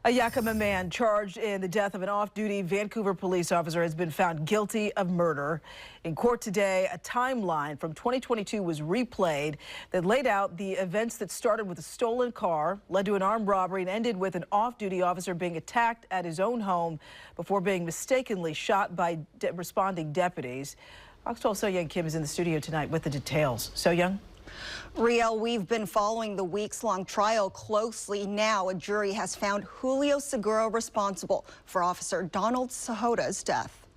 A Yakima man charged in the death of an off-duty Vancouver police officer has been found guilty of murder. In court today, a timeline from 2022 was replayed that laid out the events that started with a stolen car, led to an armed robbery, and ended with an off-duty officer being attacked at his own home before being mistakenly shot by responding deputies. Fox 12's So-Young Kim is in the studio tonight with the details. So-Young? Riel, we've been following the weeks-long trial closely. Now a jury has found Julio Segura responsible for Officer Donald Cejoda's death.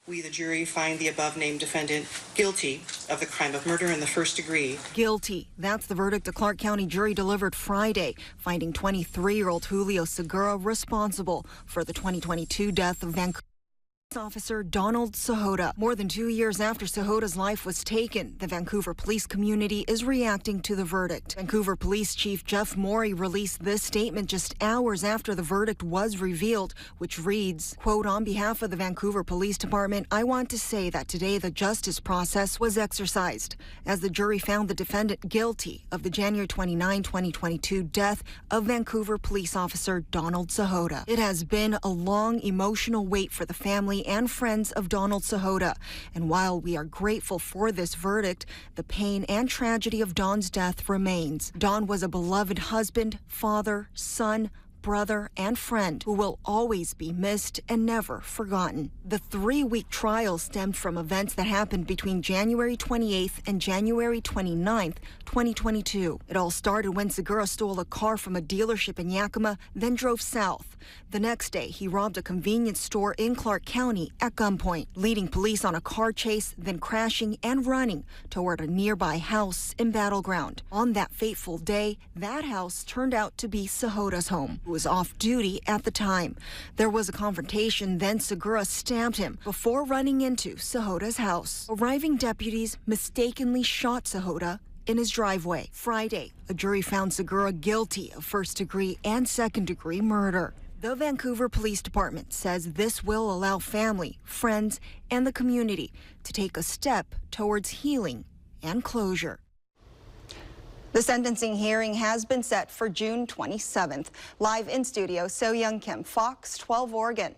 We, the jury, find the above-named defendant guilty of the crime of murder in the first degree. Guilty. That's the verdict a Clark County jury delivered Friday, finding 23-year-old Julio Segura responsible for the 2022 death of Vancouver Officer Donald Cejoda. More than 2 years after Cejoda's life was taken, the Vancouver police community is reacting to the verdict. Vancouver Police Chief Jeff Morey released this statement just hours after the verdict was revealed, which reads, quote, "On behalf of the Vancouver Police Department, I want to say that today the justice process was exercised, as the jury found the defendant guilty of the January 29, 2022 death of Vancouver police officer Donald Cejoda. It has been a long, emotional wait for the family and friends of Donald Cejoda. And while we are grateful for this verdict, the pain and tragedy of Don's death remains. Don was a beloved husband, father, son, brother, and friend who will always be missed and never forgotten." The 3-week trial stemmed from events that happened between January 28th and January 29th, 2022. It all started when Segura stole a car from a dealership in Yakima, then drove south. The next day, he robbed a convenience store in Clark County at gunpoint, leading police on a car chase, then crashing and running toward a nearby house in Battleground. On that fateful day, that house turned out to be Cejoda's home, who was off duty at the time. There was a confrontation, then Segura stabbed him before running into Cejoda's house. Arriving deputies mistakenly shot Cejoda in his driveway. Friday, a jury found Segura guilty of first-degree and second-degree murder. The Vancouver Police Department says this will allow family, friends, and the community to take a step towards healing and closure. The sentencing hearing has been set for June 27th. Live in studio, So-Young Kim, Fox 12 Oregon.